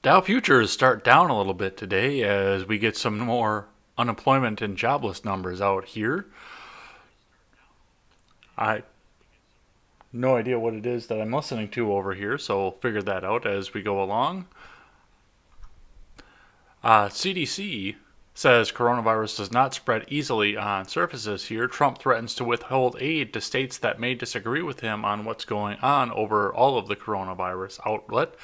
Dow futures start down a little bit today as we get some more unemployment and jobless numbers out here. I no idea what it is that I'm listening to over here, so we'll figure that out as we go along. CDC says coronavirus does not spread easily on surfaces here. Trump threatens to withhold aid to states that may disagree with him on what's going on over all of the coronavirus outlet.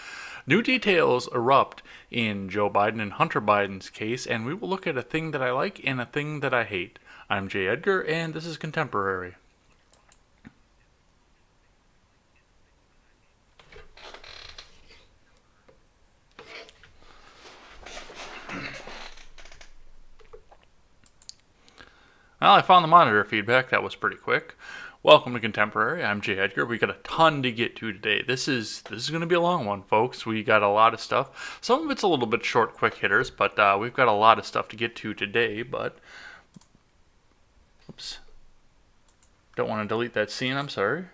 New details erupt in Joe Biden and Hunter Biden's case, and we will look at a thing that I like and a thing that I hate. I'm Jay Edgar, and this is Contemporary. Well, I found the monitor feedback. That was pretty quick. Welcome to Contemporary. I'm Jay Edgar. We got a ton to get to today. This is going to be a long one, folks. We got a lot of stuff. Some of it's a little bit short, quick hitters, but we've got a lot of stuff to get to today. But oops, don't want to delete that scene. I'm sorry.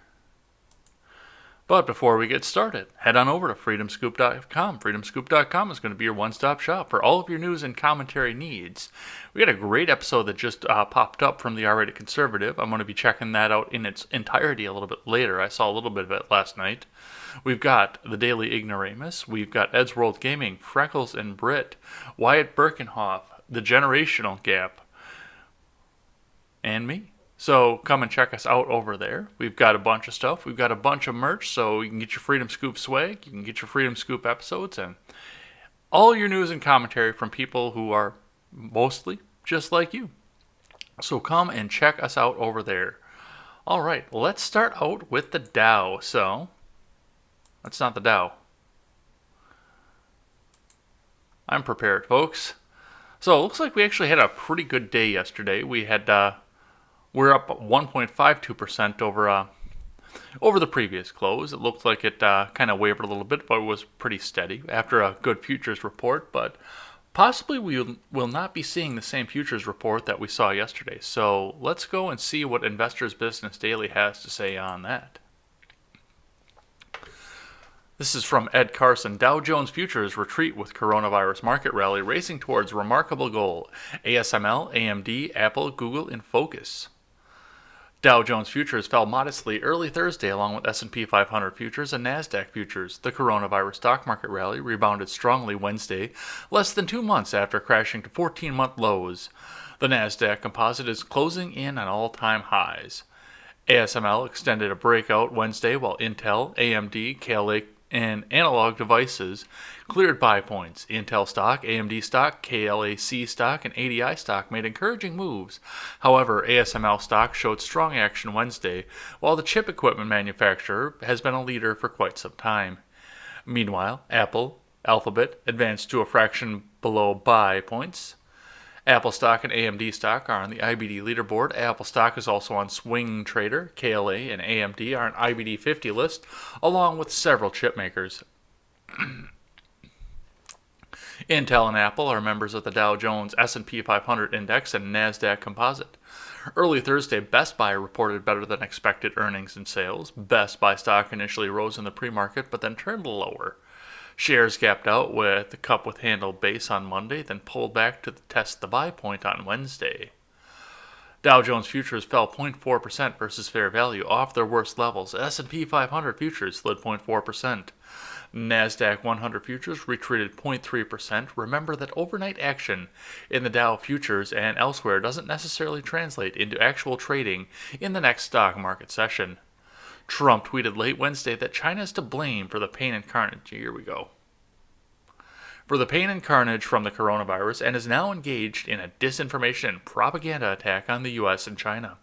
But before we get started, head on over to freedomscoop.com. Freedomscoop.com is going to be your one-stop shop for all of your news and commentary needs. We got a great episode that just popped up from the R-Rated Conservative. I'm going to be checking that out in its entirety a little bit later. I saw a little bit of it last night. We've got The Daily Ignoramus. We've got Ed's World Gaming, Freckles and Brit, Wyatt Birkenhoff, The Generational Gap, and me. So come and check us out over there. We've got a bunch of stuff. We've got a bunch of merch, so you can get your Freedom Scoop swag, you can get your Freedom Scoop episodes, and all your news and commentary from people who are mostly just like you. So come and check us out over there. All right, let's start out with the Dow. So, that's not the Dow. I'm prepared, folks. So it looks like we actually had a pretty good day yesterday. We're up 1.52% over the previous close. It looked like it kind of wavered a little bit, but it was pretty steady after a good futures report. But possibly we will not be seeing the same futures report that we saw yesterday. So let's go and see what Investors Business Daily has to say on that. This is from Ed Carson. Dow Jones Futures retreat with coronavirus market rally racing towards remarkable goal. ASML, AMD, Apple, Google in focus. Dow Jones Futures fell modestly early Thursday along with S&P 500 Futures and NASDAQ Futures. The coronavirus stock market rally rebounded strongly Wednesday, less than 2 months after crashing to 14-month lows. The NASDAQ Composite is closing in on all-time highs. ASML extended a breakout Wednesday while Intel, AMD, KLA, and Analog Devices cleared buy points. Intel stock, AMD stock, KLAC stock, and ADI stock made encouraging moves. However, ASML stock showed strong action Wednesday, while the chip equipment manufacturer has been a leader for quite some time. Meanwhile, Apple, Alphabet advanced to a fraction below buy points. Apple stock and AMD stock are on the IBD leaderboard. Apple stock is also on Swing Trader. KLA and AMD are on IBD 50 list, along with several chip makers. Intel and Apple are members of the Dow Jones S&P 500 Index and NASDAQ Composite. Early Thursday, Best Buy reported better than expected earnings and sales. Best Buy stock initially rose in the pre-market, but then turned lower. Shares gapped out with the cup with handle base on Monday, then pulled back to test the buy point on Wednesday. Dow Jones Futures fell 0.4% versus fair value, off their worst levels. S&P 500 Futures slid 0.4%. NASDAQ 100 Futures retreated 0.3%. Remember that overnight action in the Dow Futures and elsewhere doesn't necessarily translate into actual trading in the next stock market session. Trump tweeted late Wednesday that China is to blame for the pain and carnage. Here we go. For the pain and carnage from the coronavirus, and is now engaged in a disinformation and propaganda attack on the U.S. and China.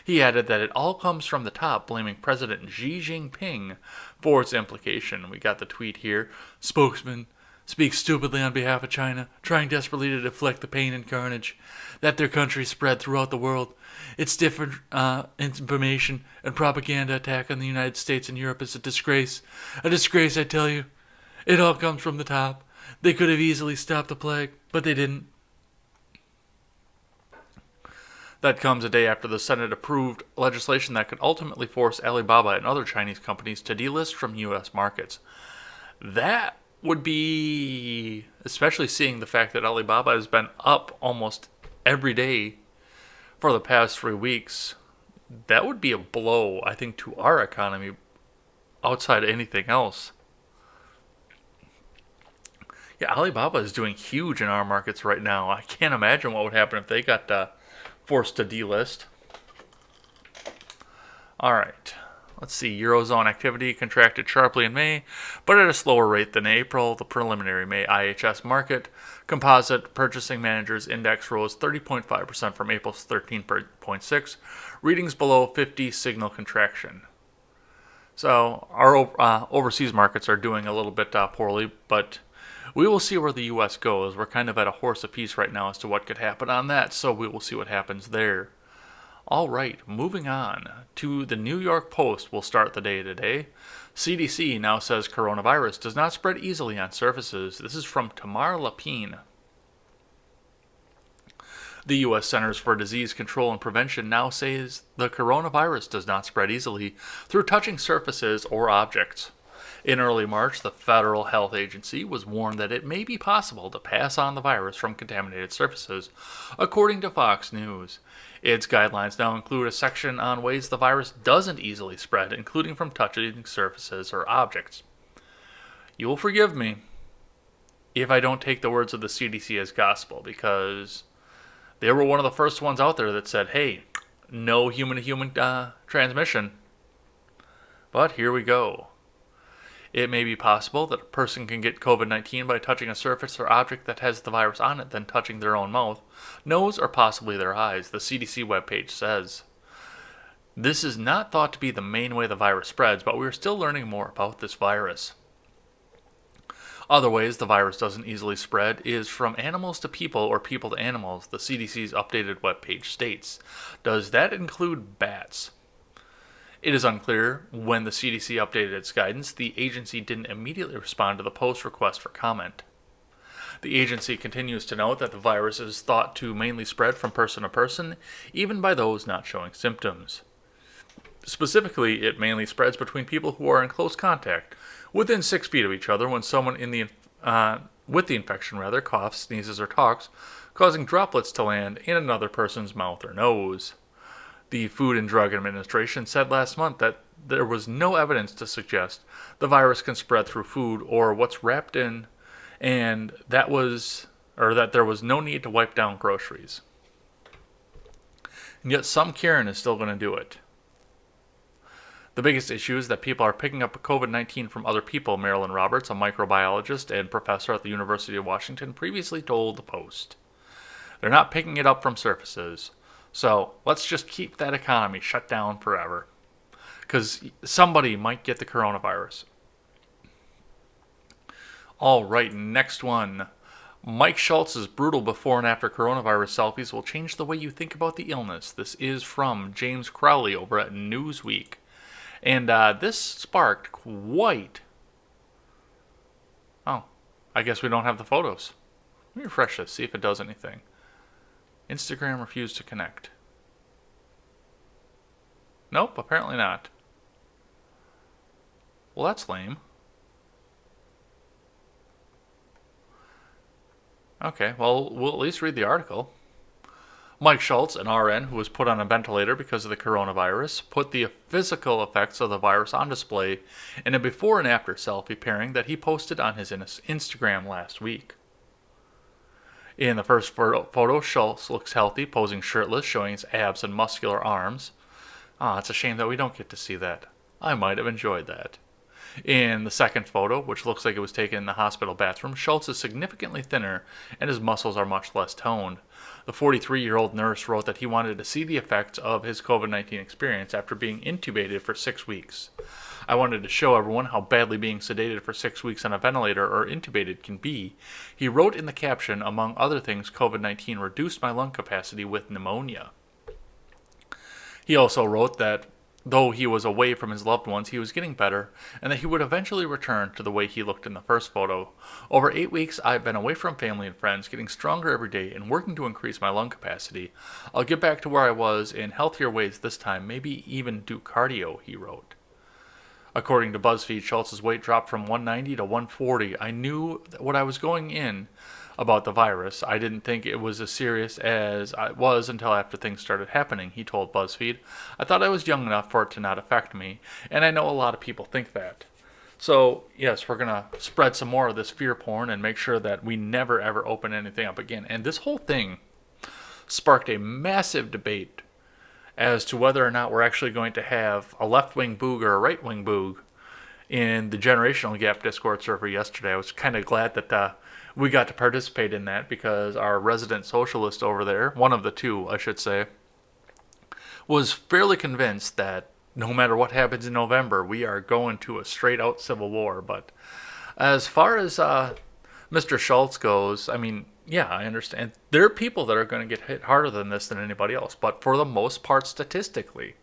He added that it all comes from the top, blaming President Xi Jinping for its implication. We got the tweet here. Spokesman speaks stupidly on behalf of China, trying desperately to deflect the pain and carnage that their country spread throughout the world. Its different information and propaganda attack on the United States and Europe is a disgrace. A disgrace, I tell you. It all comes from the top. They could have easily stopped the plague, but they didn't. That comes a day after the Senate approved legislation that could ultimately force Alibaba and other Chinese companies to delist from U.S. markets. That would be, especially seeing the fact that Alibaba has been up almost every day for the past 3 weeks, that would be a blow, I think, to our economy outside of anything else. Yeah, Alibaba is doing huge in our markets right now. I can't imagine what would happen if they got forced to delist. All right. Let's see. Eurozone activity contracted sharply in May, but at a slower rate than April. The preliminary May IHS market composite purchasing managers index rose 30.5% from April's 13.6. Readings below 50 signal contraction. So our overseas markets are doing a little bit poorly, but we will see where the U.S. goes. We're kind of at a horse apiece right now as to what could happen on that, so we will see what happens there. All right, moving on to the New York Post. We'll start the day today. CDC now says coronavirus does not spread easily on surfaces. This is from Tamar Lapine. The U.S. Centers for Disease Control and Prevention now says the coronavirus does not spread easily through touching surfaces or objects. In early March, the Federal Health Agency was warned that it may be possible to pass on the virus from contaminated surfaces, according to Fox News. Its guidelines now include a section on ways the virus doesn't easily spread, including from touching surfaces or objects. You will forgive me if I don't take the words of the CDC as gospel, because they were one of the first ones out there that said, hey, no human-to-human transmission. But here we go. It may be possible that a person can get COVID-19 by touching a surface or object that has the virus on it, then touching their own mouth, nose, or possibly their eyes, the CDC webpage says. This is not thought to be the main way the virus spreads, but we are still learning more about this virus. Other ways the virus doesn't easily spread is from animals to people or people to animals, the CDC's updated webpage states. Does that include bats? It is unclear when the CDC updated its guidance. The agency didn't immediately respond to the Post's request for comment. The agency continues to note that the virus is thought to mainly spread from person to person, even by those not showing symptoms. Specifically, it mainly spreads between people who are in close contact, within 6 feet of each other, when someone with the infection coughs, sneezes, or talks, causing droplets to land in another person's mouth or nose. The Food and Drug Administration said last month that there was no evidence to suggest the virus can spread through food or what's wrapped in, and that there was no need to wipe down groceries. And yet some Karen is still going to do it. The biggest issue is that people are picking up COVID-19 from other people, Marilyn Roberts, a microbiologist and professor at the University of Washington, previously told the Post. They're not picking it up from surfaces. So let's just keep that economy shut down forever, because somebody might get the coronavirus. All right, next one. Mike Shultz's brutal before and after coronavirus selfies will change the way you think about the illness. This is from James Crowley over at Newsweek. And this sparked quite... Oh, I guess we don't have the photos. Let me refresh this, see if it does anything. Instagram refused to connect. Nope, apparently not. Well, that's lame. Okay, well, we'll at least read the article. Mike Shultz, an RN who was put on a ventilator because of the coronavirus, put the physical effects of the virus on display in a before and after selfie pairing that he posted on his Instagram last week. In the first photo, Shultz looks healthy, posing shirtless, showing his abs and muscular arms. It's a shame that we don't get to see that. I might have enjoyed that. In the second photo, which looks like it was taken in the hospital bathroom, Shultz is significantly thinner and his muscles are much less toned. The 43-year-old nurse wrote that he wanted to see the effects of his COVID-19 experience after being intubated for 6 weeks. I wanted to show everyone how badly being sedated for 6 weeks on a ventilator or intubated can be. He wrote in the caption, among other things, COVID-19 reduced my lung capacity with pneumonia. He also wrote that though he was away from his loved ones, he was getting better, and that he would eventually return to the way he looked in the first photo. Over 8 weeks, I've been away from family and friends, getting stronger every day and working to increase my lung capacity. I'll get back to where I was in healthier ways this time, maybe even do cardio, he wrote. According to BuzzFeed, Shultz's weight dropped from 190 to 140. I knew what I was going in about the virus. I didn't think it was as serious as it was until after things started happening, he told BuzzFeed. I thought I was young enough for it to not affect me, and I know a lot of people think that. So, yes, we're going to spread some more of this fear porn and make sure that we never ever open anything up again. And this whole thing sparked a massive debate as to whether or not we're actually going to have a left-wing boog or a right-wing boog in the generational gap Discord server yesterday. I was kind of glad that we got to participate in that because our resident socialist over there, one of the two, I should say, was fairly convinced that no matter what happens in November, we are going to a straight-out civil war. But as far as Mr. Shultz goes, I mean, yeah, I understand. There are people that are going to get hit harder than this than anybody else. But for the most part, statistically,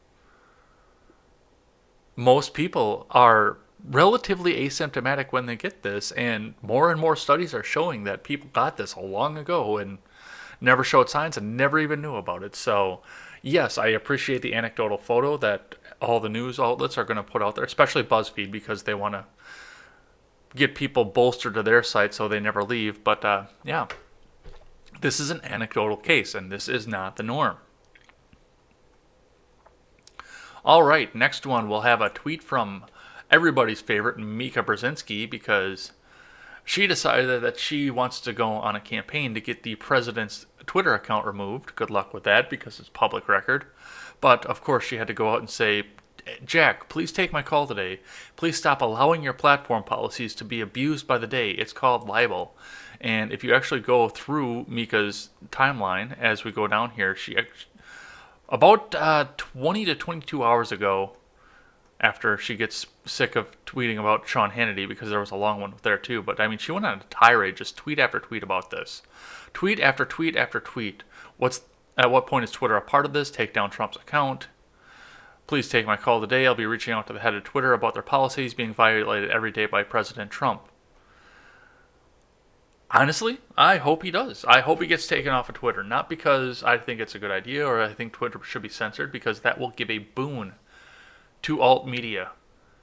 most people are relatively asymptomatic when they get this. And more studies are showing that people got this long ago and never showed signs and never even knew about it. So, yes, I appreciate the anecdotal photo that all the news outlets are going to put out there, especially BuzzFeed, because they want to get people bolstered to their site so they never leave. But, yeah. This is an anecdotal case, and this is not the norm. All right, next one, we'll have a tweet from everybody's favorite, Mika because she decided that she wants to go on a campaign to get the president's Twitter account removed. Good luck with that, because it's public record. But, of course, she had to go out and say, Jack, please take my call today. Please stop allowing your platform policies to be abused by the day. It's called libel. And if you actually go through Mika's timeline as we go down here, she about 20 to 22 hours ago, after she gets sick of tweeting about Sean Hannity, because there was a long one there too, but I mean, she went on a tirade, just tweet after tweet about this. Tweet after tweet after tweet. At what point is Twitter a part of this? Take down Trump's account. Please take my call today. I'll be reaching out to the head of Twitter about their policies being violated every day by President Trump. Honestly, I hope he does. I hope he gets taken off of Twitter. Not because I think it's a good idea or I think Twitter should be censored, because that will give a boon to alt media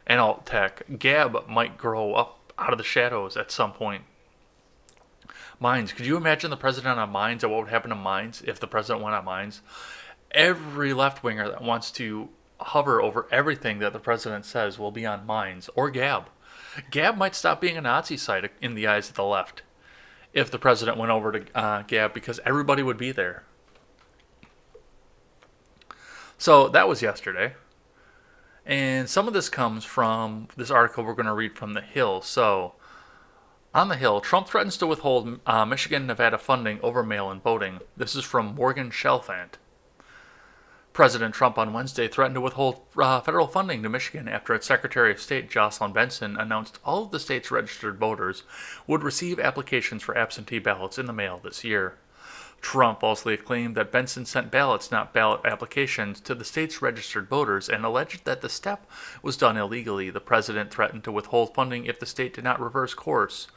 and alt tech. Gab might grow up out of the shadows at some point. Minds. Could you imagine the president on Minds and what would happen to Minds if the president went on Minds? Every left-winger that wants to hover over everything that the president says will be on Minds or Gab. Gab might stop being a Nazi site in the eyes of the left if the president went over to Gab, because everybody would be there. So that was yesterday. And some of this comes from this article we're going to read from The Hill. So, on The Hill, Trump threatens to withhold Michigan, Nevada funding over mail-in voting. This is from Morgan Chalfant. President Trump on Wednesday threatened to withhold federal funding to Michigan after its Secretary of State, Jocelyn Benson, announced all of the state's registered voters would receive applications for absentee ballots in the mail this year. Trump falsely claimed that Benson sent ballots, not ballot applications, to the state's registered voters and alleged that the step was done illegally. The president threatened to withhold funding if the state did not reverse course.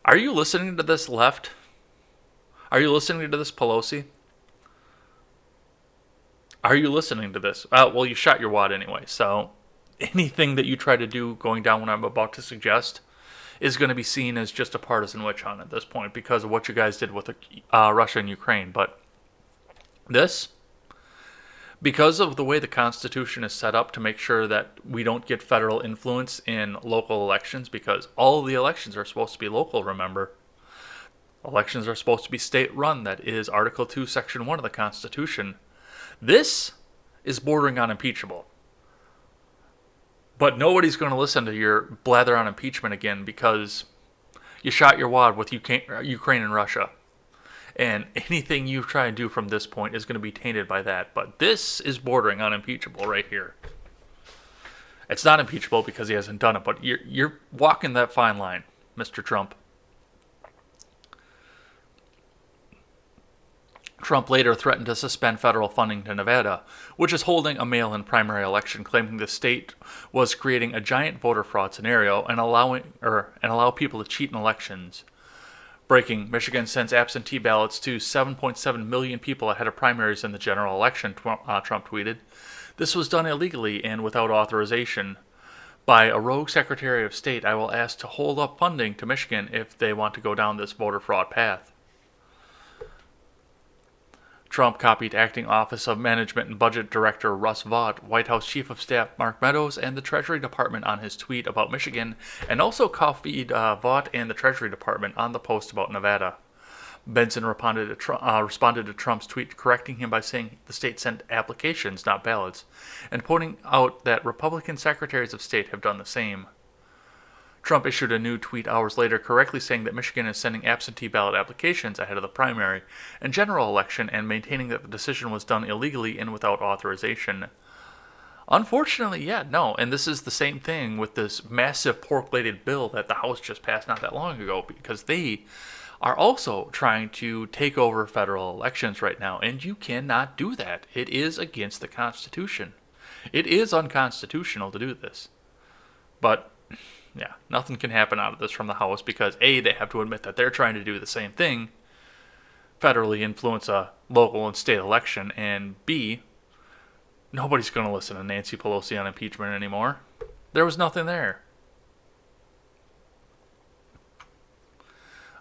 Are you listening to this, left? Are you listening to this, Pelosi? Are you listening to this? Well, you shot your wad anyway, so anything that you try to do going down what I'm about to suggest is going to be seen as just a partisan witch hunt at this point because of what you guys did with Russia and Ukraine. But this, because of the way the Constitution is set up to make sure that we don't get federal influence in local elections, because all of the elections are supposed to be local, remember. Elections are supposed to be state-run. That is Article 2, Section 1 of the Constitution. This is bordering on impeachable. But nobody's going to listen to your blather on impeachment again because you shot your wad with Ukraine and Russia. And anything you try and do from this point is going to be tainted by that. But this is bordering on impeachable right here. It's not impeachable because he hasn't done it, but you're walking that fine line, Mr. Trump. Trump later threatened to suspend federal funding to Nevada, which is holding a mail-in primary election, claiming the state was creating a giant voter fraud scenario and allow people to cheat in elections. Breaking: Michigan sends absentee ballots to 7.7 million people ahead of primaries in the general election, Trump tweeted. This was done illegally and without authorization. By a rogue Secretary of State, I will ask to hold up funding to Michigan if they want to go down this voter fraud path. Trump copied Acting Office of Management and Budget Director Russ Vought, White House Chief of Staff Mark Meadows, and the Treasury Department on his tweet about Michigan, and also copied Vought and the Treasury Department on the post about Nevada. Benson responded to Trump's tweet, correcting him by saying the state sent applications, not ballots, and pointing out that Republican secretaries of state have done the same. Trump issued a new tweet hours later correctly saying that Michigan is sending absentee ballot applications ahead of the primary and general election and maintaining that the decision was done illegally and without authorization. Unfortunately, and this is the same thing with this massive pork-laden bill that the House just passed not that long ago, because they are also trying to take over federal elections right now, and you cannot do that. It is against the Constitution. It is unconstitutional to do this. But nothing can happen out of this from the House because A, they have to admit that they're trying to do the same thing, federally influence a local and state election, and B, nobody's going to listen to Nancy Pelosi on impeachment anymore. There was nothing there.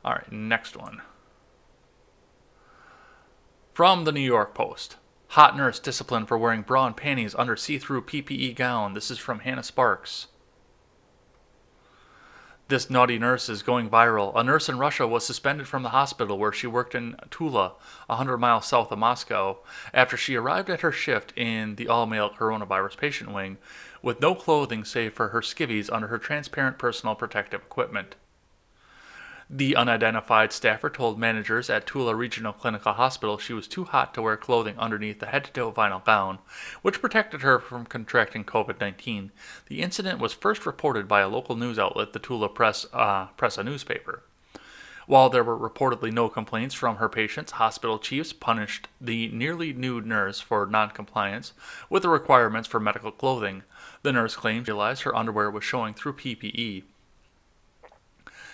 All right, next one. From the New York Post. Hot nurse disciplined for wearing bra and panties under see-through PPE gown. This is from Hannah Sparks. This naughty nurse is going viral. A nurse in Russia was suspended from the hospital where she worked in Tula, 100 miles south of Moscow, after she arrived at her shift in the all-male coronavirus patient wing with no clothing save for her skivvies under her transparent personal protective equipment. The unidentified staffer told managers at Tula Regional Clinical Hospital she was too hot to wear clothing underneath the head-to-toe vinyl gown, which protected her from contracting COVID-19. The incident was first reported by a local news outlet, the Tula Press, a newspaper. While there were reportedly no complaints from her patients, hospital chiefs punished the nearly nude nurse for noncompliance with the requirements for medical clothing. The nurse claimed she realized her underwear was showing through PPE.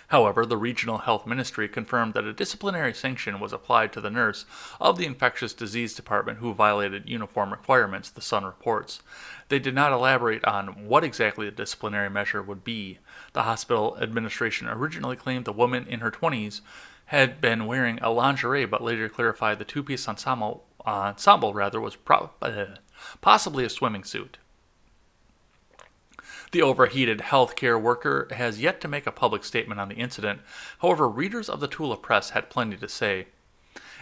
However, the Regional Health Ministry confirmed that a disciplinary sanction was applied to the nurse of the Infectious Disease Department who violated uniform requirements, the Sun reports. They did not elaborate on what exactly the disciplinary measure would be. The hospital administration originally claimed the woman in her 20s had been wearing a lingerie, but later clarified the two-piece ensemble was possibly a swimming suit. The overheated healthcare worker has yet to make a public statement on the incident. However, readers of the Tula Press had plenty to say.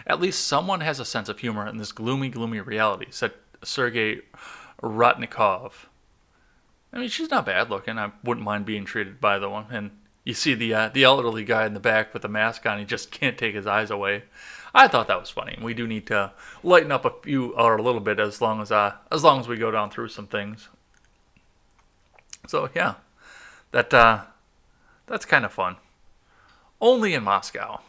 At least someone has a sense of humor in this gloomy reality, said Sergei Rotnikov. I mean, she's not bad looking. I wouldn't mind being treated by the one. And you see the elderly guy in the back with the mask on. He just can't take his eyes away. I thought that was funny. We do need to lighten up a little bit as long as we go down through some things. So that's kind of fun. Only in Moscow.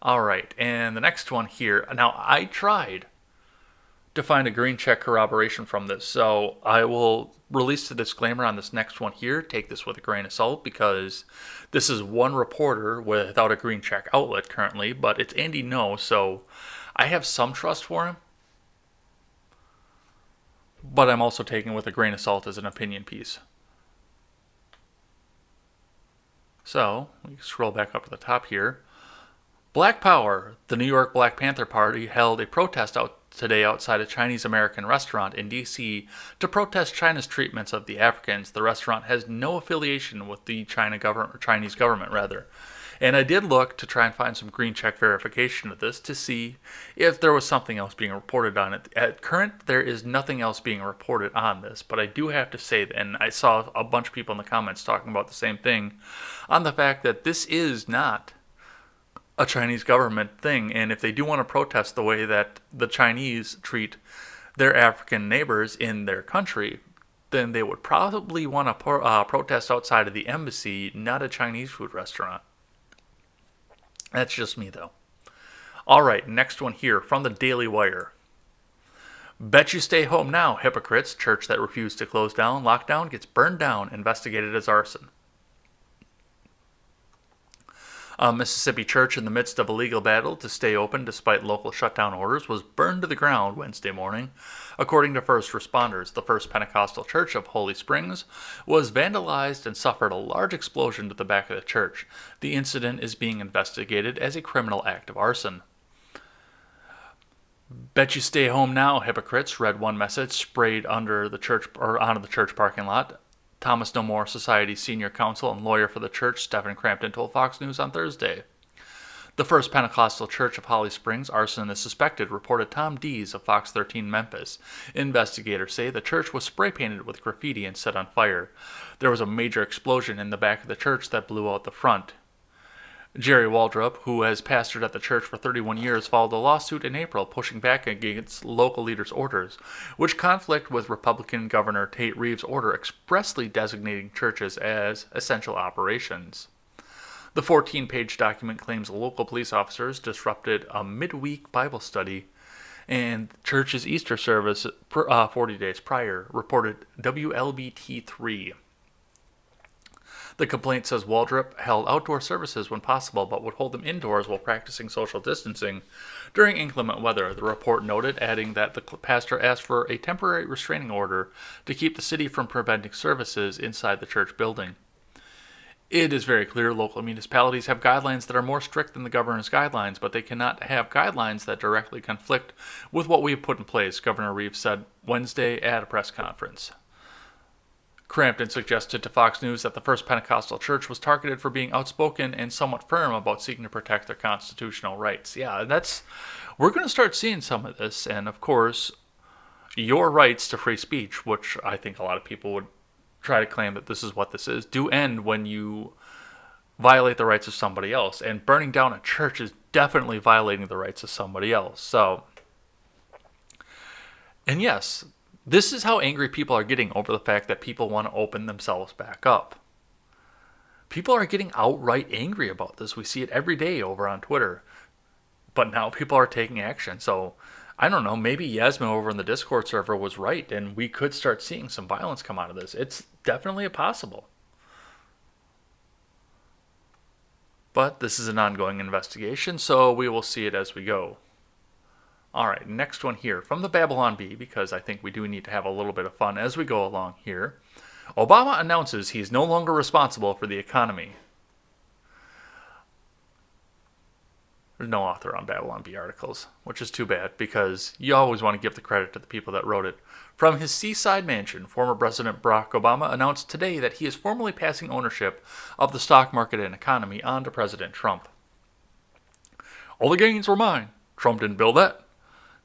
All right, and the next one here. Now, I tried to find a green check corroboration from this, so I will release the disclaimer on this next one here. Take this with a grain of salt because this is one reporter without a green check outlet currently, but it's Andy Ngo, so I have some trust for him. But I'm also taking with a grain of salt as an opinion piece. So, we can scroll back up to the top here. Black Power. The New York Black Panther Party held a protest today outside a Chinese-American restaurant in D.C. to protest China's treatments of the Africans. The restaurant has no affiliation with the Chinese government. And I did look to try and find some green check verification of this to see if there was something else being reported on it. At current, there is nothing else being reported on this, but I do have to say, and I saw a bunch of people in the comments talking about the same thing, on the fact that this is not a Chinese government thing, and if they do want to protest the way that the Chinese treat their African neighbors in their country, then they would probably want to protest outside of the embassy, not a Chinese food restaurant. That's just me, though. All right, next one here from the Daily Wire. Bet you stay home now, hypocrites. Church that refused to close down. Lockdown gets burned down. Investigated as arson. A Mississippi church in the midst of a legal battle to stay open despite local shutdown orders was burned to the ground Wednesday morning. According to first responders, the First Pentecostal Church of Holly Springs was vandalized and suffered a large explosion to the back of the church. The incident is being investigated as a criminal act of arson. "Bet you stay home now, hypocrites," read one message sprayed under the church or onto the church parking lot. Thomas No More Society's senior counsel and lawyer for the church, Stephen Crampton, told Fox News on Thursday. The First Pentecostal Church of Holly Springs arson is suspected, reported Tom Dees of Fox 13 Memphis. Investigators say the church was spray painted with graffiti and set on fire. There was a major explosion in the back of the church that blew out the front. Jerry Waldrop, who has pastored at the church for 31 years, filed a lawsuit in April pushing back against local leaders' orders, which conflict with Republican Governor Tate Reeves' order expressly designating churches as essential operations. The 14-page document claims local police officers disrupted a midweek Bible study and church's Easter service 40 days prior, reported WLBT3. The complaint says Waldrop held outdoor services when possible, but would hold them indoors while practicing social distancing during inclement weather. The report noted, adding that the pastor asked for a temporary restraining order to keep the city from preventing services inside the church building. It is very clear local municipalities have guidelines that are more strict than the governor's guidelines, but they cannot have guidelines that directly conflict with what we have put in place, Governor Reeves said Wednesday at a press conference. Crampton suggested to Fox News that the First Pentecostal Church was targeted for being outspoken and somewhat firm about seeking to protect their constitutional rights. Yeah, we're going to start seeing some of this, and of course, your rights to free speech, which I think a lot of people would try to claim that this is what this is, do end when you violate the rights of somebody else. And burning down a church is definitely violating the rights of somebody else. So, and yes, this is how angry people are getting over the fact that people want to open themselves back up. People are getting outright angry about this. We see it every day over on Twitter. But now people are taking action. So, I don't know, maybe Yasmin over in the Discord server was right, and we could start seeing some violence come out of this. It's definitely possible. But this is an ongoing investigation, so we will see it as we go. All right, next one here from the Babylon Bee, because I think we do need to have a little bit of fun as we go along here. Obama announces he's no longer responsible for the economy. There's no author on Babylon Bee articles, which is too bad, because you always want to give the credit to the people that wrote it. From his seaside mansion, former President Barack Obama announced today that he is formally passing ownership of the stock market and economy on to President Trump. "All the gains were mine. Trump didn't build that.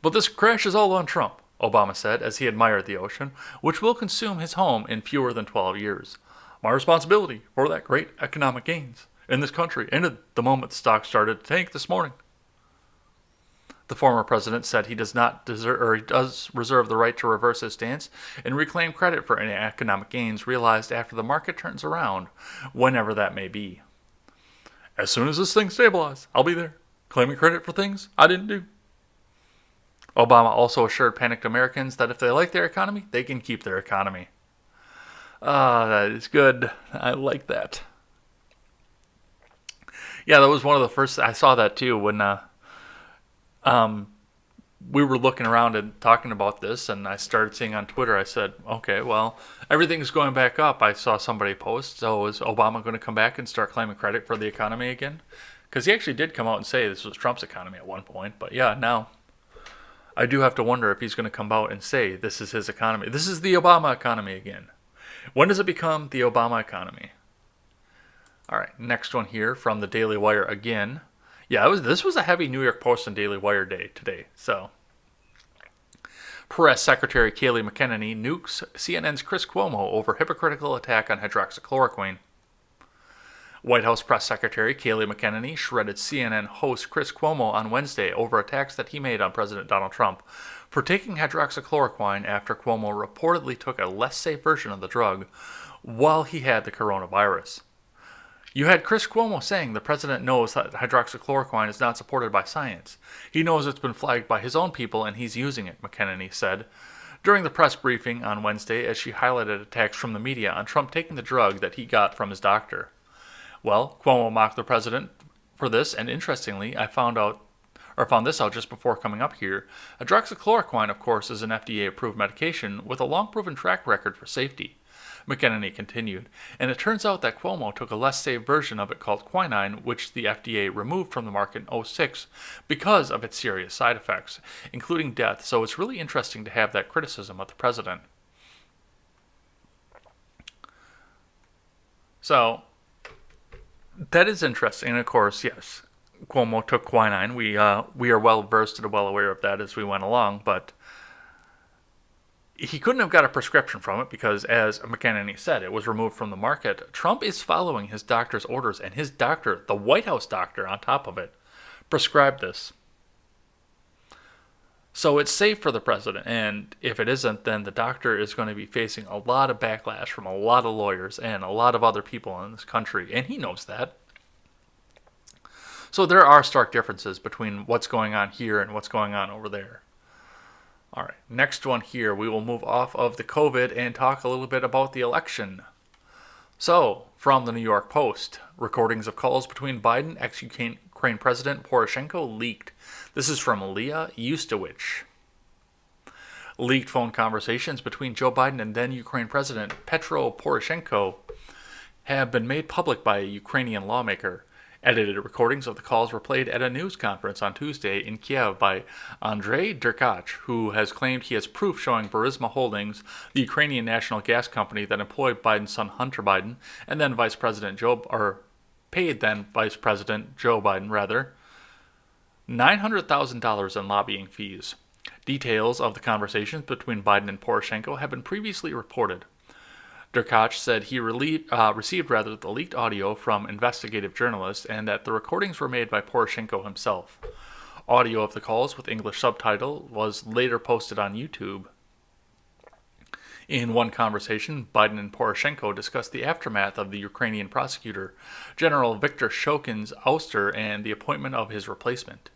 But this crash is all on Trump," Obama said as he admired the ocean, which will consume his home in fewer than 12 years. "My responsibility for that great economic gains in this country ended the moment the stock started to tank this morning." The former president said he does reserve the right to reverse his stance and reclaim credit for any economic gains realized after the market turns around, whenever that may be. "As soon as this thing stabilizes, I'll be there, claiming credit for things I didn't do." Obama also assured panicked Americans that if they like their economy, they can keep their economy. That is good. I like that. Yeah, that was one of the first. I saw that too when we were looking around and talking about this, and I started seeing on Twitter. I said, "Okay, well, everything's going back up." I saw somebody post, "So is Obama going to come back and start claiming credit for the economy again?" Because he actually did come out and say this was Trump's economy at one point. But yeah, now I do have to wonder if he's going to come out and say this is his economy. This is the Obama economy again. When does it become the Obama economy? All right, next one here from the Daily Wire again. Yeah, this was a heavy New York Post and Daily Wire day today. So, Press Secretary Kayleigh McEnany nukes CNN's Chris Cuomo over hypocritical attack on hydroxychloroquine. White House Press Secretary Kayleigh McEnany shredded CNN host Chris Cuomo on Wednesday over attacks that he made on President Donald Trump for taking hydroxychloroquine after Cuomo reportedly took a less safe version of the drug while he had the coronavirus. "You had Chris Cuomo saying the president knows that hydroxychloroquine is not supported by science. He knows it's been flagged by his own people and he's using it," McEnany said during the press briefing on Wednesday as she highlighted attacks from the media on Trump taking the drug that he got from his doctor. Well, Cuomo mocked the president for this, and interestingly, I found this out just before coming up here. Hydroxychloroquine, of course, is an FDA-approved medication with a long-proven track record for safety. McEnany continued, and it turns out that Cuomo took a less safe version of it called quinine, which the FDA removed from the market in '06 because of its serious side effects, including death, so it's really interesting to have that criticism of the president. So, that is interesting, and of course, yes, Cuomo took quinine. We are well versed and well aware of that as we went along, but he couldn't have got a prescription from it because, as McEnany said, it was removed from the market. Trump is following his doctor's orders, and his doctor, the White House doctor on top of it, prescribed this. So it's safe for the president, and if it isn't, then the doctor is going to be facing a lot of backlash from a lot of lawyers and a lot of other people in this country, and he knows that. So there are stark differences between what's going on here and what's going on over there. All right, next one here, we will move off of the COVID and talk a little bit about the election. So, from the New York Post, recordings of calls between Biden, ex-Ukraine President Poroshenko leaked. This is from Leah Ustowicz. Leaked phone conversations between Joe Biden and then Ukraine President Petro Poroshenko have been made public by a Ukrainian lawmaker. Edited recordings of the calls were played at a news conference on Tuesday in Kiev by Andrei Derkach, who has claimed he has proof showing Burisma Holdings, the Ukrainian national gas company that employed Biden's son Hunter Biden, and then paid then Vice President Joe Biden, $900,000 in lobbying fees. Details of the conversations between Biden and Poroshenko have been previously reported. Derkach said he received the leaked audio from investigative journalists and that the recordings were made by Poroshenko himself. Audio of the calls with English subtitle was later posted on YouTube. In one conversation, Biden and Poroshenko discussed the aftermath of the Ukrainian prosecutor, General Viktor Shokin's ouster and the appointment of his replacement.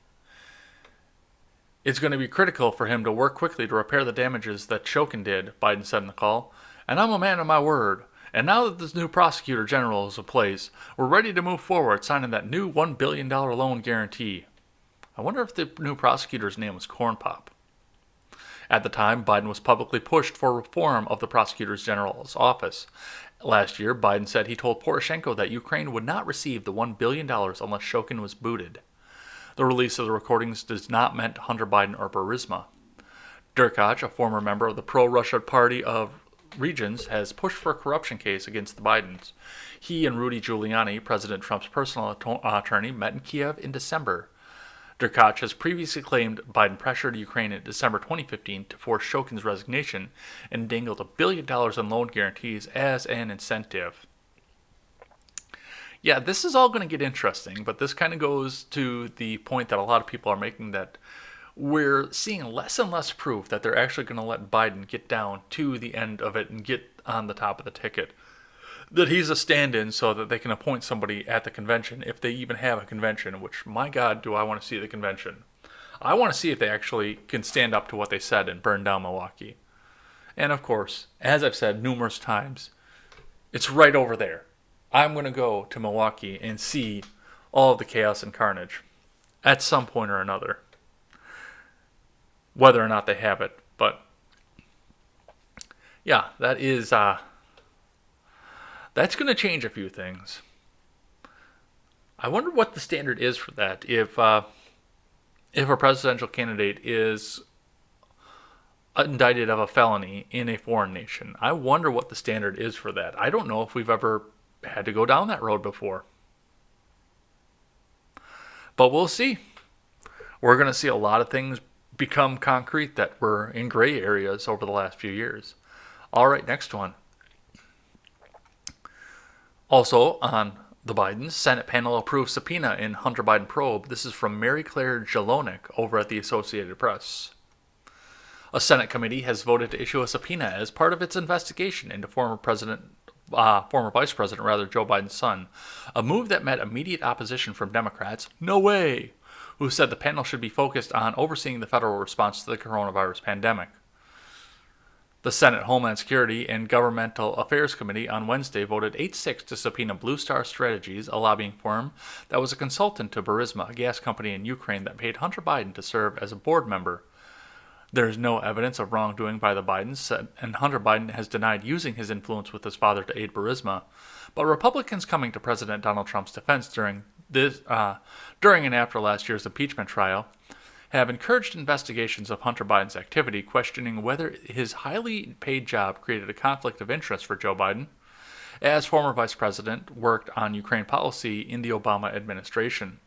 It's going to be critical for him to work quickly to repair the damages that Shokin did, Biden said in the call. And I'm a man of my word. And now that this new prosecutor general is in place, we're ready to move forward, signing that new $1 billion loan guarantee. I wonder if the new prosecutor's name was Corn Pop. At the time, Biden was publicly pushed for reform of the prosecutor general's office. Last year, Biden said he told Poroshenko that Ukraine would not receive the $1 billion unless Shokin was booted. The release of the recordings does not mean Hunter Biden or Burisma. Derkach, a former member of the pro-Russia party of Regions, has pushed for a corruption case against the Bidens. He and Rudy Giuliani, President Trump's personal attorney, met in Kiev in December. Derkach has previously claimed Biden pressured Ukraine in December 2015 to force Shokin's resignation and dangled $1 billion in loan guarantees as an incentive. Yeah, this is all going to get interesting, but this kind of goes to the point that a lot of people are making, that we're seeing less and less proof that they're actually going to let Biden get down to the end of it and get on the top of the ticket. That he's a stand-in so that they can appoint somebody at the convention, if they even have a convention, which, my God, do I want to see the convention. I want to see if they actually can stand up to what they said and burn down Milwaukee. And of course, as I've said numerous times, it's right over there. I'm going to go to Milwaukee and see all of the chaos and carnage at some point or another. Whether or not they have it. But yeah, that's going to change a few things. I wonder what the standard is for that. If a presidential candidate is indicted of a felony in a foreign nation, I wonder what the standard is for that. I don't know if we've ever had to go down that road before. But we'll see. We're going to see a lot of things become concrete that were in gray areas over the last few years. All right, next one. Also on the Bidens, Senate panel approves subpoena in Hunter Biden probe. This is from Mary Claire Jelonik over at the Associated Press. A Senate committee has voted to issue a subpoena as part of its investigation into former Vice President Joe Biden's son, a move that met immediate opposition from Democrats, no way, who said the panel should be focused on overseeing the federal response to the coronavirus pandemic. The Senate Homeland Security and Governmental Affairs Committee on Wednesday voted 8-6 to subpoena Blue Star Strategies, a lobbying firm that was a consultant to Burisma, a gas company in Ukraine that paid Hunter Biden to serve as a board member. There is no evidence of wrongdoing by the Bidens, and Hunter Biden has denied using his influence with his father to aid Burisma. But Republicans coming to President Donald Trump's defense during and after last year's impeachment trial have encouraged investigations of Hunter Biden's activity, questioning whether his highly paid job created a conflict of interest for Joe Biden, as former vice president worked on Ukraine policy in the Obama administration.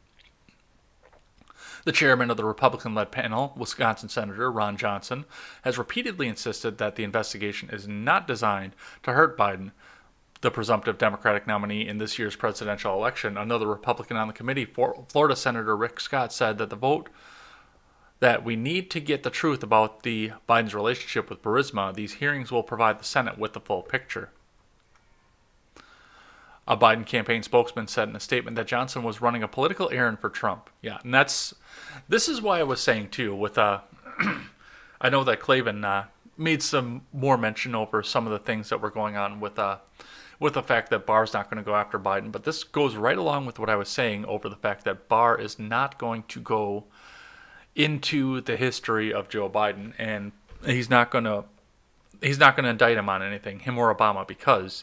The chairman of the Republican-led panel, Wisconsin Senator Ron Johnson, has repeatedly insisted that the investigation is not designed to hurt Biden, the presumptive Democratic nominee in this year's presidential election. Another Republican on the committee, Florida Senator Rick Scott, said that the vote that we need to get the truth about the Biden's relationship with Burisma. These hearings will provide the Senate with the full picture. A Biden campaign spokesman said in a statement that Johnson was running a political errand for Trump. Yeah, and this is why I was saying too. With I know that Clavin made some more mention over some of the things that were going on with the fact that Barr's not going to go after Biden, but this goes right along with what I was saying over the fact that Barr is not going to go into the history of Joe Biden, and he's not going to indict him on anything, him or Obama, because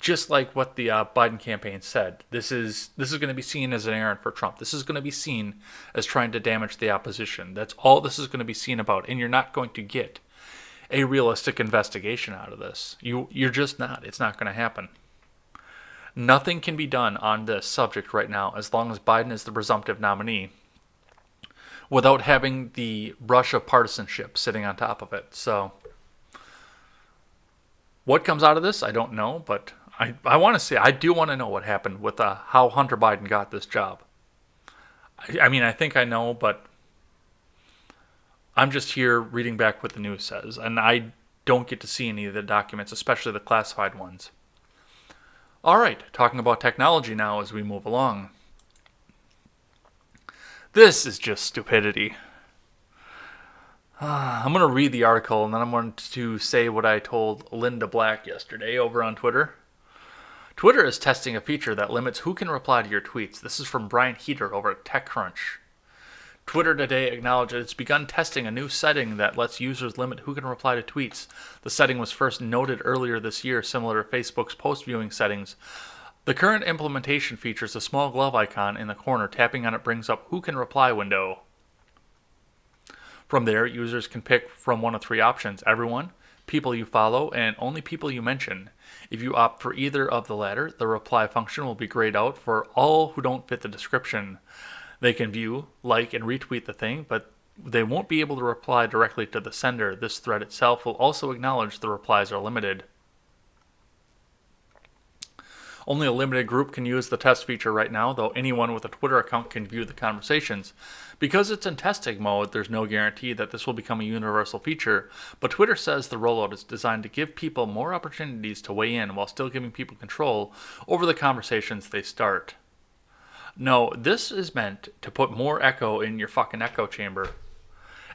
just like what the Biden campaign said, this is going to be seen as an errand for Trump. This is going to be seen as trying to damage the opposition. That's all this is going to be seen about, and you're not going to get a realistic investigation out of this. You're just not. It's not going to happen. Nothing can be done on this subject right now as long as Biden is the presumptive nominee, without having the brush of partisanship sitting on top of it. So, what comes out of this, I don't know, but I want to say, I do want to know what happened with how Hunter Biden got this job. I mean, I think I know, but I'm just here reading back what the news says, and I don't get to see any of the documents, especially the classified ones. All right, talking about technology now as we move along. This is just stupidity. I'm going to read the article, and then I'm going to say what I told Linda Black yesterday over on Twitter. Twitter is testing a feature that limits who can reply to your tweets. This is from Brian Heater over at TechCrunch. Twitter today acknowledged it's begun testing a new setting that lets users limit who can reply to tweets. The setting was first noted earlier this year, similar to Facebook's post-viewing settings. The current implementation features a small glove icon in the corner. Tapping on it brings up Who Can Reply window. From there, users can pick from one of three options: everyone, people you follow, and only people you mention. If you opt for either of the latter, the reply function will be grayed out for all who don't fit the description. They can view, like, and retweet the thing, but they won't be able to reply directly to the sender. This thread itself will also acknowledge the replies are limited. Only a limited group can use the test feature right now, though anyone with a Twitter account can view the conversations. Because it's in testing mode, there's no guarantee that this will become a universal feature, but Twitter says the rollout is designed to give people more opportunities to weigh in while still giving people control over the conversations they start. No, this is meant to put more echo in your fucking echo chamber.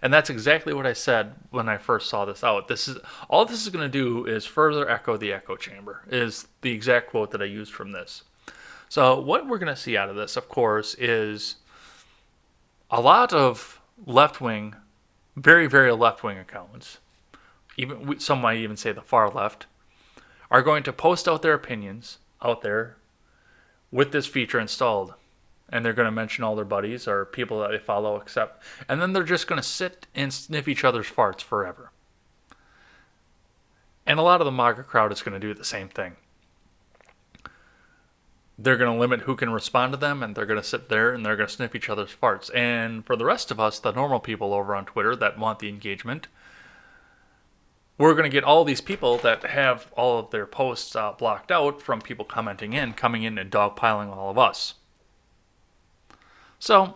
And that's exactly what I said when I first saw this out. All this is going to do is further echo the echo chamber, is the exact quote that I used from this. So what we're going to see out of this, of course, is a lot of left-wing, very, very left-wing accounts, even some might even say the far left, are going to post out their opinions out there with this feature installed. And they're going to mention all their buddies or people that they follow, and then they're just going to sit and sniff each other's farts forever. And a lot of the MAGA crowd is going to do the same thing. They're going to limit who can respond to them, and they're going to sit there and they're going to sniff each other's farts. And for the rest of us, the normal people over on Twitter that want the engagement, we're going to get all these people that have all of their posts blocked out from people coming in and dogpiling all of us. So,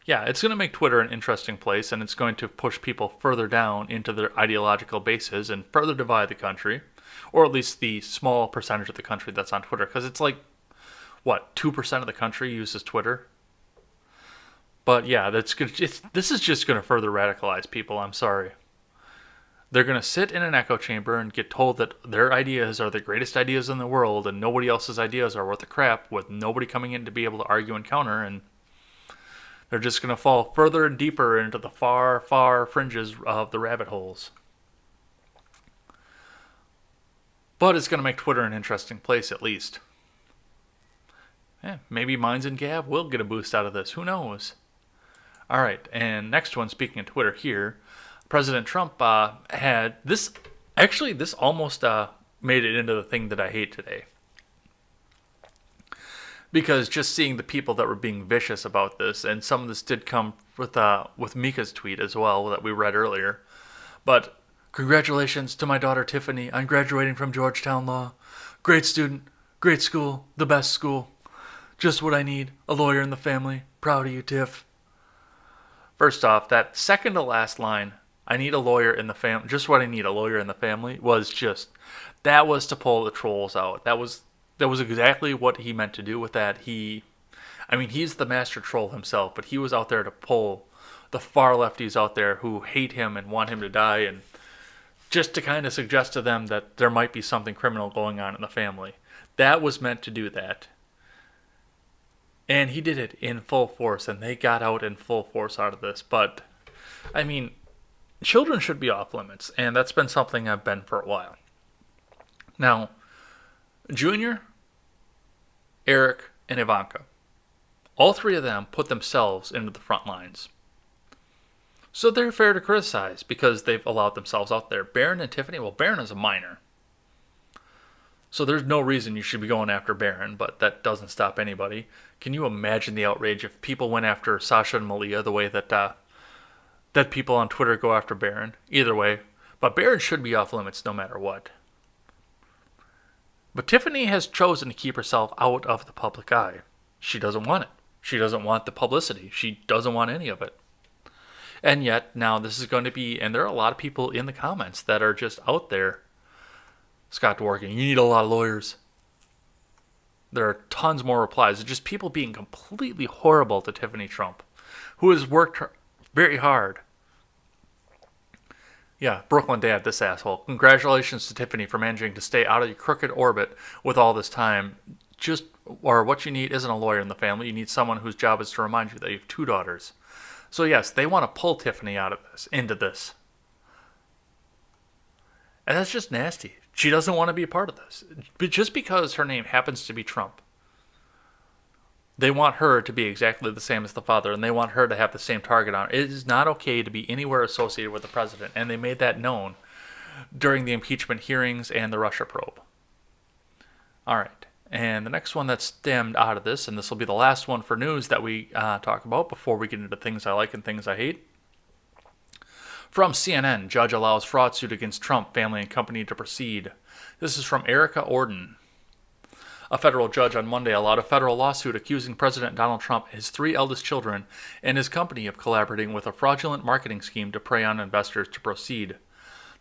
yeah, it's going to make Twitter an interesting place, and it's going to push people further down into their ideological bases and further divide the country, or at least the small percentage of the country that's on Twitter, because it's like, 2% of the country uses Twitter? But yeah, this is just going to further radicalize people, I'm sorry. They're going to sit in an echo chamber and get told that their ideas are the greatest ideas in the world and nobody else's ideas are worth a crap, with nobody coming in to be able to argue and counter, and they're just going to fall further and deeper into the far, far fringes of the rabbit holes. But it's going to make Twitter an interesting place, at least. Maybe Minds and Gab will get a boost out of this. Who knows? All right, and next one, speaking of Twitter here, President Trump had this. Actually, this almost made it into the thing that I hate today. Because just seeing the people that were being vicious about this, and some of this did come with Mika's tweet as well that we read earlier. But congratulations to my daughter Tiffany on graduating from Georgetown Law. Great student, great school, the best school. Just what I need, a lawyer in the family. Proud of you, Tiff. First off, that second to last line, I need a lawyer in the family, just what I need, a lawyer in the family, was just, that was to pull the trolls out. That was exactly what he meant to do with that. He's the master troll himself, but he was out there to pull the far lefties out there who hate him and want him to die, and just to kind of suggest to them that there might be something criminal going on in the family. That was meant to do that. And he did it in full force, and they got out in full force out of this. But, children should be off limits, and that's been something I've been for a while. Now, Junior, Eric, and Ivanka, all three of them put themselves into the front lines. So they're fair to criticize because they've allowed themselves out there. Barron and Tiffany, well, Barron is a minor. So there's no reason you should be going after Barron, but that doesn't stop anybody. Can you imagine the outrage if people went after Sasha and Malia the way that people on Twitter go after Barron? Either way. But Barron should be off limits no matter what. But Tiffany has chosen to keep herself out of the public eye. She doesn't want it. She doesn't want the publicity. She doesn't want any of it. And yet, now this is going to be, and there are a lot of people in the comments that are just out there. Scott Dworkin, you need a lot of lawyers. There are tons more replies. It's just people being completely horrible to Tiffany Trump, who has worked very hard. Yeah, Brooklyn Dad, this asshole. Congratulations to Tiffany for managing to stay out of your crooked orbit with all this time. What you need isn't a lawyer in the family. You need someone whose job is to remind you that you have two daughters. So yes, they want to pull Tiffany into this. And that's just nasty. She doesn't want to be a part of this. But just because her name happens to be Trump, they want her to be exactly the same as the father, and they want her to have the same target on her. It is not okay to be anywhere associated with the president, and they made that known during the impeachment hearings and the Russia probe. All right, and the next one that stemmed out of this, and this will be the last one for news that we talk about before we get into things I like and things I hate. From CNN, judge allows fraud suit against Trump family and company to proceed. This is from Erica Orden. A federal judge on Monday allowed a federal lawsuit accusing President Donald Trump, his three eldest children, and his company of collaborating with a fraudulent marketing scheme to prey on investors to proceed.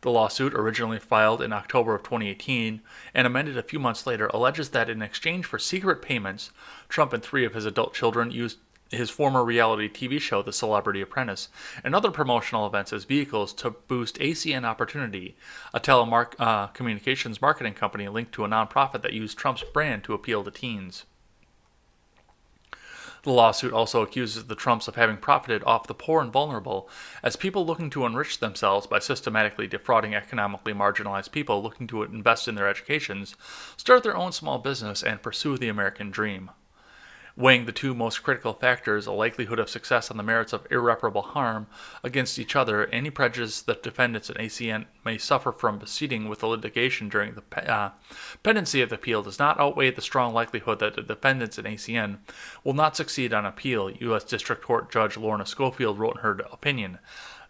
The lawsuit, originally filed in October of 2018 and amended a few months later, alleges that in exchange for secret payments, Trump and three of his adult children used his former reality TV show, The Celebrity Apprentice, and other promotional events as vehicles to boost ACN Opportunity, a telecommunications marketing company linked to a nonprofit that used Trump's brand to appeal to teens. The lawsuit also accuses the Trumps of having profited off the poor and vulnerable as people looking to enrich themselves by systematically defrauding economically marginalized people looking to invest in their educations, start their own small business, and pursue the American dream. Weighing the two most critical factors, a likelihood of success on the merits of irreparable harm, against each other, any prejudice that defendants in ACN may suffer from proceeding with the litigation during the pendency of the appeal does not outweigh the strong likelihood that the defendants in ACN will not succeed on appeal, U.S. District Court Judge Lorna Schofield wrote in her opinion.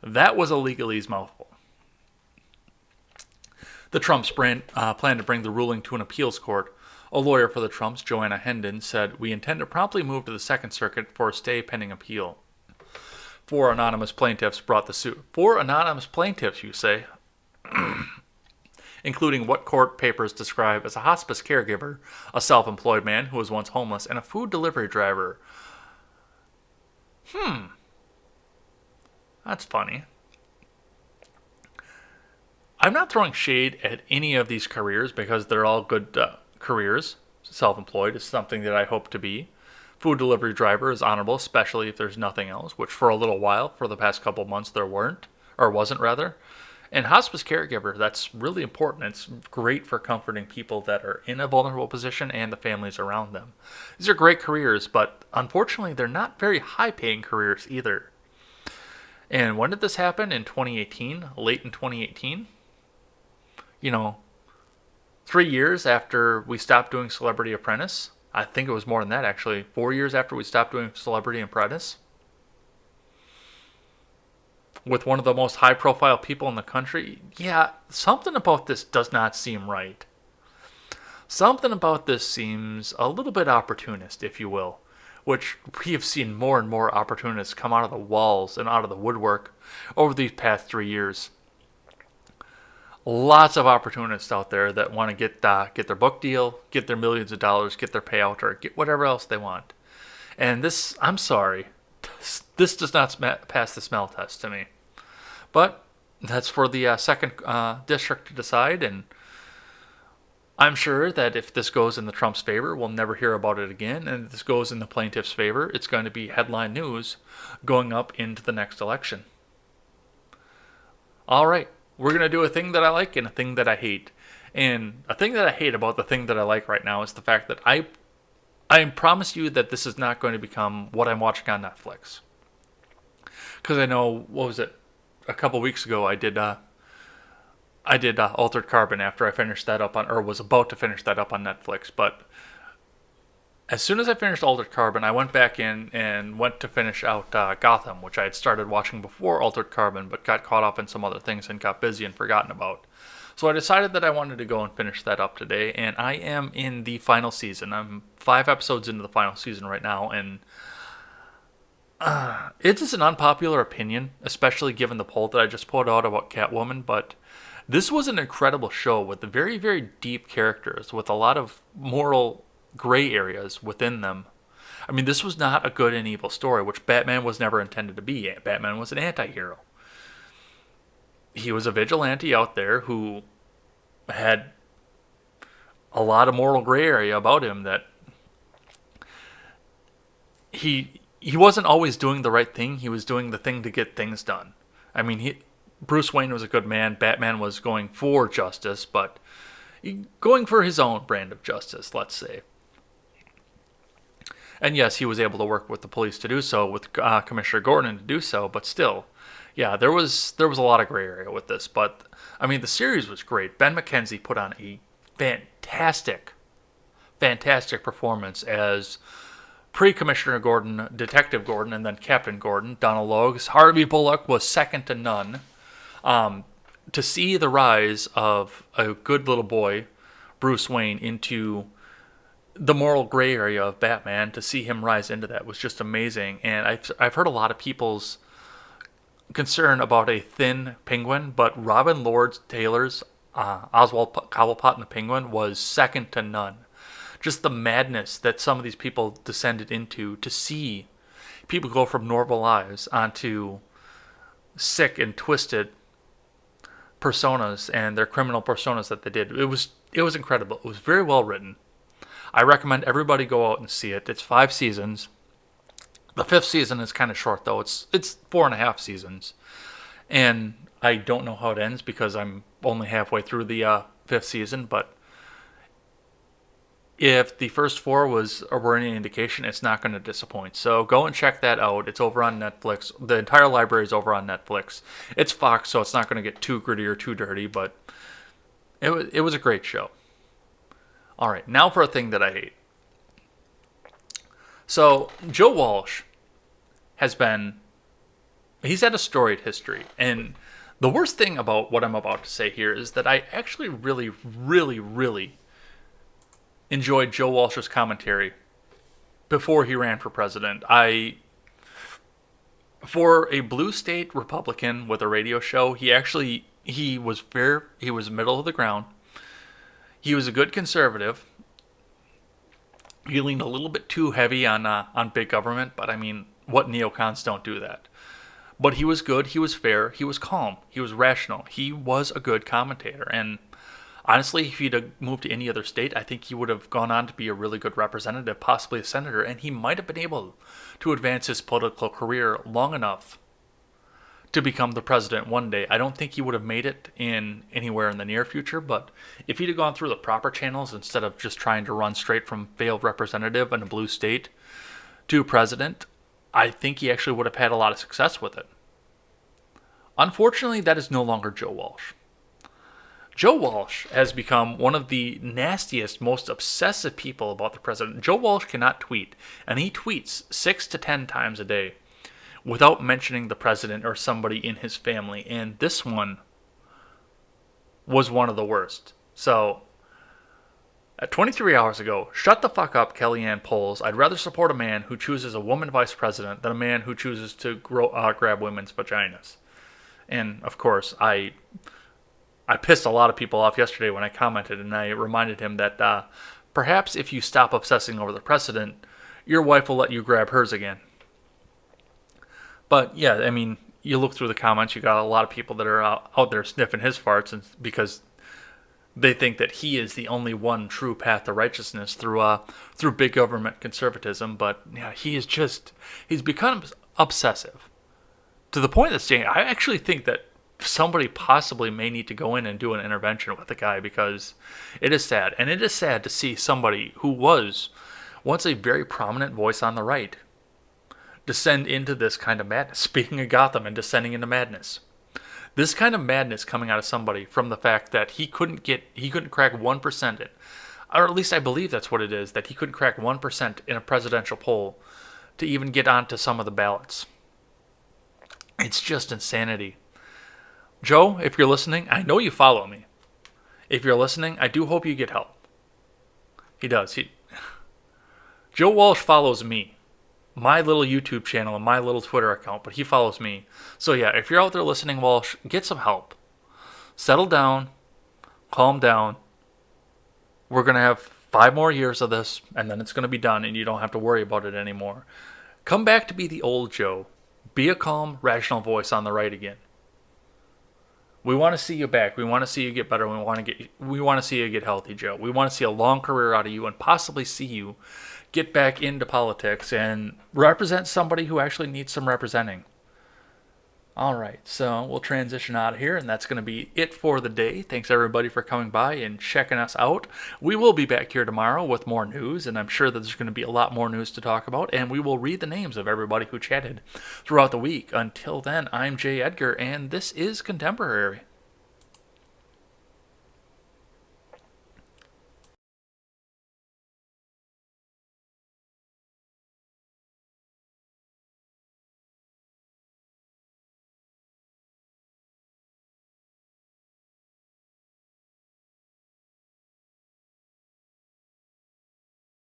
That was a legalese mouthful. The Trumps plan to bring the ruling to an appeals court. A lawyer for the Trumps, Joanna Hendon, said, "We intend to promptly move to the Second Circuit for a stay pending appeal." Four anonymous plaintiffs brought the suit. Four anonymous plaintiffs, you say? Including what court papers describe as a hospice caregiver, a self-employed man who was once homeless, and a food delivery driver. That's funny. I'm not throwing shade at any of these careers because they're all good careers. Self-employed is something that I hope to be. Food delivery driver is honorable, especially if there's nothing else, which for a little while, for the past couple of months, there weren't, or wasn't rather. And hospice caregiver, that's really important. It's great for comforting people that are in a vulnerable position and the families around them. These are great careers, but unfortunately, they're not very high-paying careers either. And when did this happen? In 2018, late in 2018? 3 years after we stopped doing Celebrity Apprentice. I think it was more than that, actually. 4 years after we stopped doing Celebrity Apprentice. With one of the most high-profile people in the country. Yeah, something about this does not seem right. Something about this seems a little bit opportunist, if you will. Which we have seen more and more opportunists come out of the walls and out of the woodwork over these past 3 years. Lots of opportunists out there that want to get their book deal, get their millions of dollars, get their payout, or get whatever else they want. And this, I'm sorry, this does not pass the smell test to me. But that's for the second district to decide, and I'm sure that if this goes in the Trump's favor, we'll never hear about it again. And if this goes in the plaintiff's favor, it's going to be headline news going up into the next election. All right. We're going to do a thing that I like and a thing that I hate. And a thing that I hate about the thing that I like right now is the fact that I promise you that this is not going to become what I'm watching on Netflix. Because I know, what was it? A couple weeks ago I did Altered Carbon after I finished that up or was about to finish that up on Netflix. But as soon as I finished Altered Carbon, I went back in and went to finish out Gotham, which I had started watching before Altered Carbon, but got caught up in some other things and got busy and forgotten about. So I decided that I wanted to go and finish that up today, and I am in the final season. I'm 5 episodes into the final season right now, and it is an unpopular opinion, especially given the poll that I just put out about Catwoman, but this was an incredible show with very, very deep characters, with a lot of moral gray areas within them. I mean, this was not a good and evil story, which Batman was never intended to be. Batman was an anti-hero. He was a vigilante out there who had a lot of moral gray area about him, that he wasn't always doing the right thing. He was doing the thing to get things done. I mean, Bruce Wayne was a good man. Batman was going for justice, but going for his own brand of justice, let's say. And yes, he was able to work with the police to do so, with Commissioner Gordon to do so, but still, yeah, there was a lot of gray area with this. But, I mean, the series was great. Ben McKenzie put on a fantastic performance as pre-Commissioner Gordon, Detective Gordon, and then Captain Gordon. Donald Logues. Harvey Bullock was second to none. To see the rise of a good little boy, Bruce Wayne, into the moral gray area of Batman, to see him rise into that was just amazing. And I've heard a lot of people's concern about a thin Penguin, but Robin Lord Taylor's Oswald Cobblepot in the Penguin was second to none. Just the madness that some of these people descended into, to see people go from normal lives onto sick and twisted personas and their criminal personas that they did. It was incredible. It was very well written. I recommend everybody go out and see it. It's 5 seasons. The 5th season is kind of short, though. It's 4.5 seasons. And I don't know how it ends because I'm only halfway through the 5th season. But if the first 4 were any indication, it's not going to disappoint. So go and check that out. It's over on Netflix. The entire library is over on Netflix. It's Fox, so it's not going to get too gritty or too dirty. But it was a great show. All right, now for a thing that I hate. So, Joe Walsh he's had a storied history. And the worst thing about what I'm about to say here is that I actually really, really, really enjoyed Joe Walsh's commentary before he ran for president. For a blue state Republican with a radio show, he was fair. He was middle of the ground. He was a good conservative. He leaned a little bit too heavy on big government, but I mean, what neocons don't do that? But he was good, he was fair, he was calm, he was rational. He was a good commentator. And honestly, if he'd have moved to any other state, I think he would have gone on to be a really good representative, possibly a senator, and he might have been able to advance his political career long enough to become the president one day. I don't think he would have made it in anywhere in the near future, but if he'd have gone through the proper channels instead of just trying to run straight from failed representative in a blue state to president, I think he actually would have had a lot of success with it. Unfortunately, that is no longer Joe Walsh. Joe Walsh has become one of the nastiest, most obsessive people about the president. Joe Walsh cannot tweet, and he tweets 6 to 10 times a day without mentioning the president or somebody in his family, and this one was one of the worst. So, at 23 hours ago, shut the fuck up, Kellyanne Polls. I'd rather support a man who chooses a woman vice president than a man who chooses to grab women's vaginas. And, of course, I pissed a lot of people off yesterday when I commented, and I reminded him that perhaps if you stop obsessing over the president, your wife will let you grab hers again. But, yeah, I mean, you look through the comments, you got a lot of people that are out there sniffing his farts because they think that he is the only one true path to righteousness through big government conservatism. But, yeah, he's become obsessive to the point that I actually think that somebody possibly may need to go in and do an intervention with the guy, because it is sad. And it is sad to see somebody who was once a very prominent voice on the right descend into this kind of madness. Speaking of Gotham and descending into madness. This kind of madness coming out of somebody from the fact that he couldn't crack 1% in, or at least I believe that's what it is, that he couldn't crack 1% in a presidential poll to even get onto some of the ballots. It's just insanity. Joe, if you're listening, I know you follow me. If you're listening, I do hope you get help. He does. Joe Walsh follows me. My little YouTube channel and my little Twitter account, but he follows me. So yeah, if you're out there listening, Walsh, get some help. Settle down. Calm down. We're going to have 5 more years of this, and then it's going to be done, and you don't have to worry about it anymore. Come back to be the old Joe. Be a calm, rational voice on the right again. We want to see you back. We want to see you get better. We want to see you get healthy, Joe. We want to see a long career out of you and possibly see you get back into politics and represent somebody who actually needs some representing. All right, so we'll transition out of here, and that's going to be it for the day. Thanks, everybody, for coming by and checking us out. We will be back here tomorrow with more news, and I'm sure that there's going to be a lot more news to talk about, and we will read the names of everybody who chatted throughout the week. Until then, I'm Jay Edgar, and this is Contemporary.